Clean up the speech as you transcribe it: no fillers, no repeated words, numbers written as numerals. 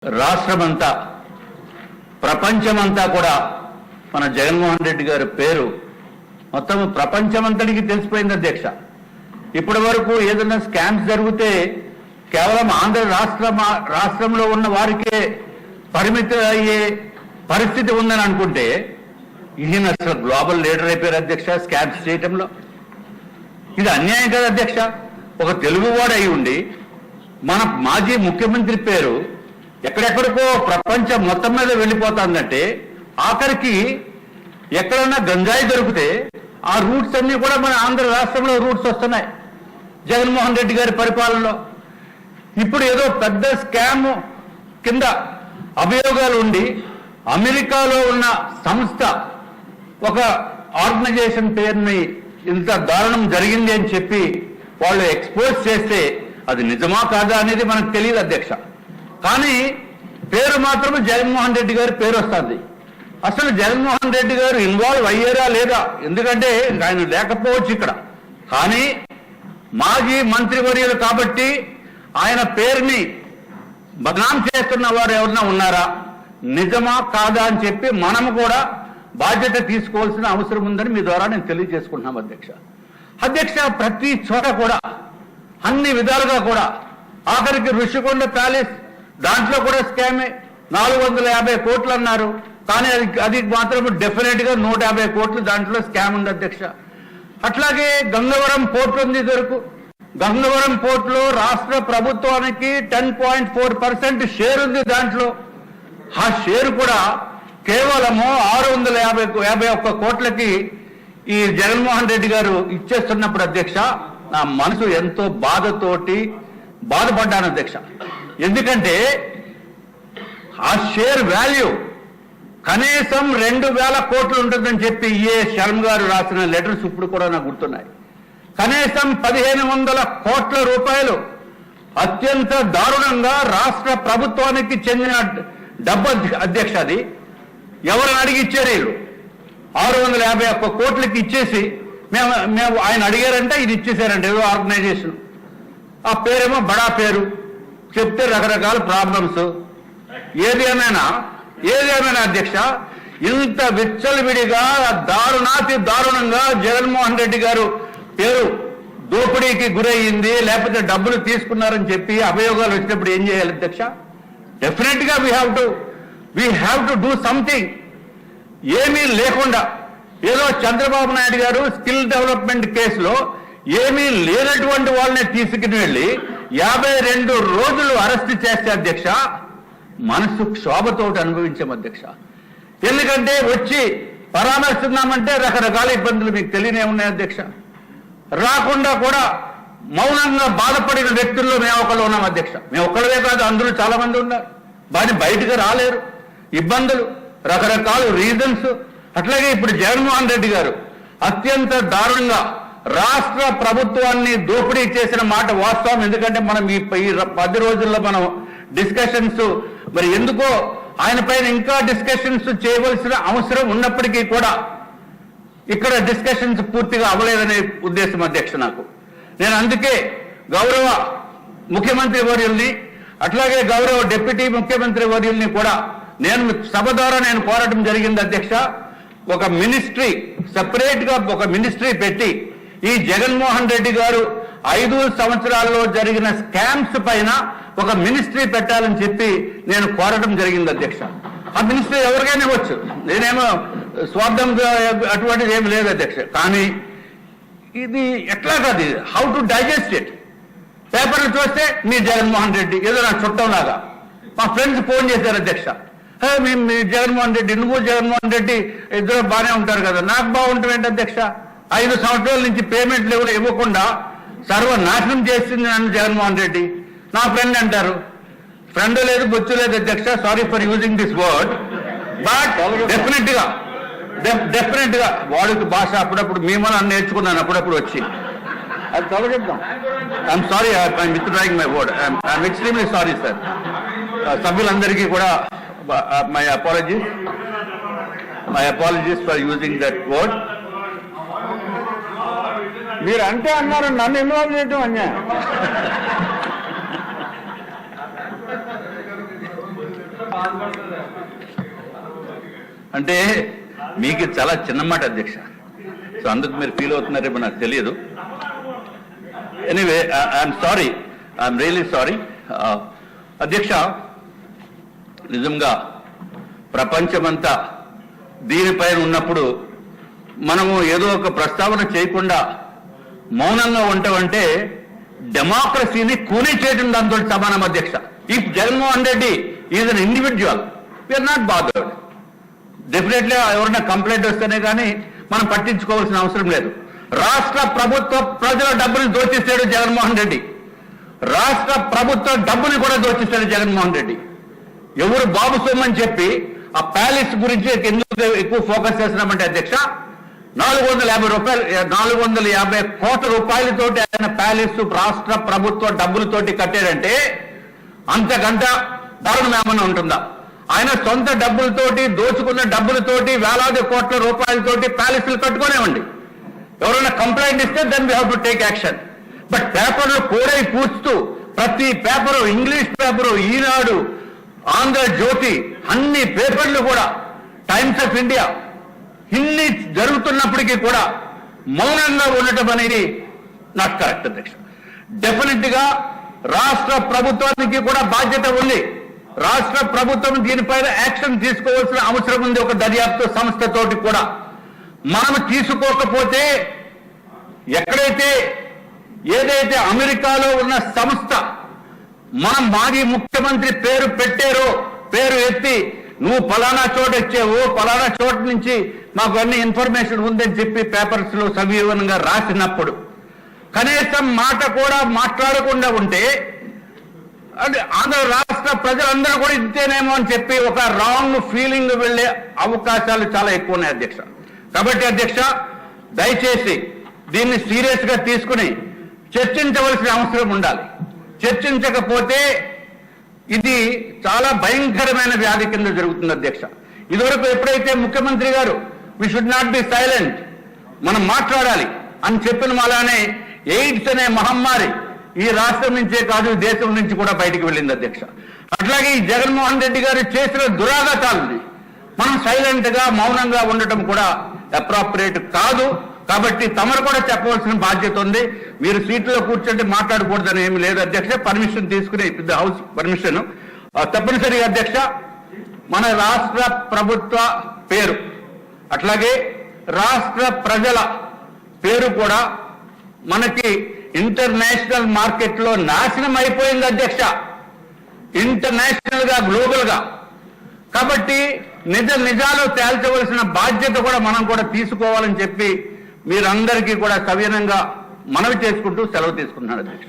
రాష్ట్రమంతా ప్రపంచమంతా కూడా మన జగన్మోహన్ రెడ్డి గారి పేరు మొత్తం ప్రపంచమంతటికి తెలిసిపోయింది అధ్యక్ష. ఇప్పటి వరకు ఏదైనా స్కామ్స్ జరిగితే కేవలం ఆంధ్ర రాష్ట్రంలో ఉన్న వారికే పరిమితం అయ్యే పరిస్థితి ఉందని అనుకుంటే ఈయన అసలు గ్లోబల్ లీడర్ అయిపోయారు అధ్యక్ష స్కామ్స్ చేయటంలో. ఇది అన్యాయం కదా అధ్యక్ష. ఒక తెలుగువాడు అయి ఉండి మన మాజీ ముఖ్యమంత్రి పేరు ఎక్కడెక్కడికో ప్రపంచం మొత్తం మీద వెళ్ళిపోతుందంటే ఆఖరికి ఎక్కడన్నా గంజాయి దొరికితే ఆ రూట్స్ అన్ని కూడా మన ఆంధ్ర రాష్ట్రంలో రూట్స్ వస్తున్నాయి జగన్మోహన్ రెడ్డి గారి పరిపాలనలో. ఇప్పుడు ఏదో పెద్ద స్కామ్ కింద అభియోగాలు ఉండి అమెరికాలో ఉన్న సంస్థ ఒక ఆర్గనైజేషన్ పేరుని ఇంత దారుణం జరిగింది అని చెప్పి వాళ్ళు ఎక్స్పోజ్ చేస్తే అది నిజమా కాదా అనేది మనకు తెలియదు అధ్యక్ష. కానీ పేరు మాత్రం జగన్మోహన్ రెడ్డి గారి పేరు వస్తుంది. అసలు జగన్మోహన్ రెడ్డి గారు ఇన్వాల్వ్ అయ్యారా లేదా, ఎందుకంటే ఆయన లేకపోవచ్చు ఇక్కడ. కానీ మాజీ మంత్రివర్యులు కాబట్టి ఆయన పేరుని బదనాం చేస్తున్న వారు ఎవరన్నా ఉన్నారా, నిజమా కాదా అని చెప్పి మనము కూడా బాధ్యత తీసుకోవాల్సిన అవసరం ఉందని మీ ద్వారా నేను తెలియజేసుకుంటున్నాం అధ్యక్ష. ప్రతి చోట కూడా అన్ని విధాలుగా కూడా ఆఖరికి ఋషికొండ ప్యాలెస్ దాంట్లో కూడా స్కామే. 450 కోట్లు అన్నారు, కానీ అది మాత్రం డెఫినెట్ గా 150 కోట్లు దాంట్లో స్కామ్ ఉంది అధ్యక్ష. అట్లాగే గంగవరం పోర్టు ఉంది దొరకు. గంగవరం పోర్టులో రాష్ట్ర ప్రభుత్వానికి 10.4% షేర్ ఉంది. దాంట్లో ఆ షేర్ కూడా కేవలము 651 కోట్లకి ఈ జగన్మోహన్ రెడ్డి గారు ఇచ్చేస్తున్నప్పుడు అధ్యక్ష నా మనసు ఎంతో బాధపడ్డాను అధ్యక్ష. ఎందుకంటే ఆ షేర్ వాల్యూ కనీసం 2000 కోట్లు ఉంటుందని చెప్పి ఏ శర్మ గారు రాసిన లెటర్స్ ఇప్పుడు కూడా నాకు గుర్తున్నాయి. కనీసం 1500 కోట్ల రూపాయలు అత్యంత దారుణంగా రాష్ట్ర ప్రభుత్వానికి చెందిన డబ్బు అధ్యక్ష. అది ఎవరిని అడిగి ఇచ్చారు వీళ్ళు 651 కోట్లకి ఇచ్చేసి మేము ఆయన అడిగారంటే ఇది ఇచ్చేసారంటే ఏదో ఆర్గనైజేషన్. ఆ పేరేమో బడా పేరు చెప్తే రకరకాల ప్రాబ్లమ్స్. ఏది ఏమైనా అధ్యక్ష ఇంత విచ్చలవిడిగా దారుణంగా జగన్మోహన్ రెడ్డి గారు పేరు దోపిడీకి గురయ్యింది లేకపోతే డబ్బులు తీసుకున్నారని చెప్పి అభియోగాలు వచ్చినప్పుడు ఏం చేయాలి అధ్యక్ష? డెఫినెట్ గా we have to do something. ఏమీ లేకుండా ఏదో చంద్రబాబు నాయుడు గారు స్కిల్ డెవలప్మెంట్ కేసులో ఏమీ లేనటువంటి వాళ్ళని తీసుకుని వెళ్ళి 52 రోజులు అరెస్ట్ చేస్తే అధ్యక్ష మనసు క్షోభతోటి అనుభవించాం అధ్యక్ష. ఎందుకంటే వచ్చి పరామర్శిస్తున్నామంటే రకరకాల ఇబ్బందులు మీకు తెలియనే ఉన్నాయి అధ్యక్ష. రాకుండా కూడా మౌనంగా బాధపడిన వ్యక్తుల్లో మేము ఒకళ్ళు ఉన్నాం అధ్యక్ష. మేము ఒక్కళ్ళే కాదు, అందులో చాలా మంది ఉన్నారు. వాడిని బయటకు రాలేరు, ఇబ్బందులు, రకరకాల రీజన్స్. అట్లాగే ఇప్పుడు జగన్మోహన్ రెడ్డి గారు అత్యంత దారుణంగా రాష్ట్ర ప్రభుత్వాన్ని దోపిడీ చేసిన మాట వాస్తవం. ఎందుకంటే మనం ఈ 10 రోజుల్లో మనం డిస్కషన్స్ మరి ఎందుకో ఆయన పైన ఇంకా డిస్కషన్స్ చేయవలసిన అవసరం ఉన్నప్పటికీ కూడా ఇక్కడ డిస్కషన్స్ పూర్తిగా అవ్వలేదనే ఉద్దేశం అధ్యక్ష నాకు. నేను అందుకే గౌరవ ముఖ్యమంత్రి వర్యుల్ని అట్లాగే గౌరవ డిప్యూటీ ముఖ్యమంత్రి వర్యుల్ని కూడా నేను సభ ద్వారా నేను కోరటం జరిగింది అధ్యక్ష. ఒక మినిస్ట్రీ సెపరేట్ గా ఒక మినిస్ట్రీ పెట్టి ఈ జగన్మోహన్ రెడ్డి గారు 5 సంవత్సరాల్లో జరిగిన స్కామ్స్ పైన ఒక మినిస్ట్రీ పెట్టాలని చెప్పి నేను కోరటం జరిగింది అధ్యక్ష. ఆ మినిస్ట్రీ ఎవరికైనా ఇవ్వచ్చు, నేనేమో స్వార్థంగా అటువంటిది ఏమి లేదు అధ్యక్ష. కానీ ఇది ఎట్లా కాదు, హౌ టు డైజెస్ట్ ఇట్. పేపర్లు చూస్తే మీ జగన్మోహన్ రెడ్డి ఏదో నా చుట్టంలాగా. మా ఫ్రెండ్స్ ఫోన్ చేశారు అధ్యక్ష, మీ జగన్మోహన్ రెడ్డి నువ్వు జగన్మోహన్ రెడ్డి ఇద్దరు బాగానే ఉంటారు కదా. నాకు బాగుంటాం ఏంటి అధ్యక్ష? 5 సంవత్సరాల నుంచి పేమెంట్లు ఎవరు ఇవ్వకుండా సర్వనాశనం చేసింది నన్ను జగన్మోహన్ రెడ్డి. నా ఫ్రెండ్ అంటారు, ఫ్రెండ్ లేదు బొచ్చు లేదు అధ్యక్ష, sorry for using this word. But definite గా వాడికి భాష అప్పుడప్పుడు మేము నేర్చుకున్నాను అప్పుడప్పుడు వచ్చి అది తొలగిద్దాం. I'm sorry, I'm withdrawing my word. I'm extremely sorry sir. సభ్యులందరికీ కూడా my apologies for using that word. మీరు అంటే అన్నారు, నన్ను ఇన్వాల్వ్ చేయడం అన్యాయం. అంటే మీకు చాలా చిన్న మాట అధ్యక్ష, సో అందుకు మీరు ఫీల్ అవుతున్నారేమో నాకు తెలియదు. Anyway I'm sorry, I'm really sorry. అధ్యక్ష, నిజంగా ప్రపంచమంతా దీనిపైన ఉన్నప్పుడు మనము ఏదో ఒక ప్రస్తావన చేయకుండా మౌనంగా ఉంటామంటే డెమోక్రసీని కూనీ చేయడం దాంతో సమానం అధ్యక్ష. If Jaganmohan Reddy is an individual, we are not bothered. Definitely ఎవరైనా కంప్లైంట్ వస్తేనే కానీ మనం పట్టించుకోవాల్సిన అవసరం లేదు. రాష్ట్ర ప్రభుత్వ ప్రజల డబ్బుని దోచేశాడు జగన్మోహన్ రెడ్డి. రాష్ట్ర ప్రభుత్వ డబ్బుని కూడా దోచేశాడు జగన్మోహన్ రెడ్డి. ఎవరు బాబు సొమ్మని చెప్పి ఆ ప్యాలెస్ గురించి ఎందుకు ఎక్కువ ఫోకస్ చేస్తున్నామంటే అధ్యక్ష, 450 కోట్ల రూపాయలతోటి ఆయన ప్యాలెస్ రాష్ట్ర ప్రభుత్వ డబ్బులతోటి కట్టాడంటే అంతకంట దారుణం ఏమన్నా ఉంటుందా? ఆయన సొంత డబ్బులతోటి దోచుకున్న డబ్బులతోటి వేలాది కోట్ల రూపాయలతోటి ప్యాలెస్లు కట్టుకునేవండి. ఎవరైనా కంప్లైంట్ ఇస్తే then we have to take action. But పేపర్లు కోడై పూస్తూ ప్రతి paper, English paper, Eenadu, Andhrajyothy, అన్ని పేపర్లు కూడా, టైమ్స్ ఆఫ్ ఇండియా, ఇన్ని జరుగుతున్నప్పటికీ కూడా మౌనంగా ఉండటం అనేది నాట్ కరెక్ట్ అధ్యక్ష. డెఫినెట్ గా రాష్ట్ర ప్రభుత్వానికి కూడా బాధ్యత ఉంది. రాష్ట్ర ప్రభుత్వం దీనిపైన యాక్షన్ తీసుకోవాల్సిన అవసరం ఉంది. ఒక దర్యాప్తు సంస్థతోటి కూడా మనం తీసుకోకపోతే ఏదైతే అమెరికాలో ఉన్న సంస్థ మనం మాజీ ముఖ్యమంత్రి పేరు పెట్టారో, పేరు ఎత్తి నువ్వు ఫలానా చోట ఇచ్చావు, ఫలానా చోట నుంచి మాకు అన్ని ఇన్ఫర్మేషన్ ఉందని చెప్పి పేపర్స్ లో సవివరంగా రాసినప్పుడు కనీసం మాట కూడా మాట్లాడకుండా ఉంటే అంటే ఆంధ్ర రాష్ట్ర ప్రజలందరూ కూడా ఇంతేనేమో అని చెప్పి ఒక రాంగ్ ఫీలింగ్ వెళ్లే అవకాశాలు చాలా ఎక్కువ ఉన్నాయి అధ్యక్ష. కాబట్టి అధ్యక్ష, దయచేసి దీన్ని సీరియస్ గా తీసుకుని చర్చించవలసిన అవసరం ఉండాలి. చర్చించకపోతే ఇది చాలా భయంకరమైన వ్యాధి కింద జరుగుతుంది అధ్యక్ష. ఇదివరకు ఎప్పుడైతే ముఖ్యమంత్రి గారు we should not be silent, మనం మాట్లాడాలి అని చెప్పిన అలానే ఎయిడ్స్ అనే మహమ్మారి ఈ రాష్ట్రం నుంచే కాదు దేశం నుంచి కూడా బయటికి వెళ్ళింది అధ్యక్ష. అట్లాగే ఈ జగన్మోహన్ రెడ్డి గారు చేసిన దురాఘాతాలని మనం సైలెంట్ గా మౌనంగా ఉండటం కూడా అప్రాప్రియేట్ కాదు. కాబట్టి తమరు కూడా చెప్పవలసిన బాధ్యత ఉంది. మీరు సీట్లో కూర్చుంటే మాట్లాడకూడదని ఏమి లేదు అధ్యక్ష. పర్మిషన్ తీసుకుని హౌస్ పర్మిషన్ తప్పనిసరిగా అధ్యక్ష. మన రాష్ట్ర ప్రభుత్వ పేరు అట్లాగే రాష్ట్ర ప్రజల పేరు కూడా మనకి ఇంటర్నేషనల్ మార్కెట్ లో నాశనం అయిపోయింది అధ్యక్ష, ఇంటర్నేషనల్ గా, గ్లోబల్ గా. కాబట్టి నిజాలు తేల్చవలసిన బాధ్యత కూడా మనం కూడా తీసుకోవాలని చెప్పి మీరందరికీ కూడా సవినయంగా మనవి చేసుకుంటూ సెలవు తీసుకుంటున్నాను అధ్యక్ష.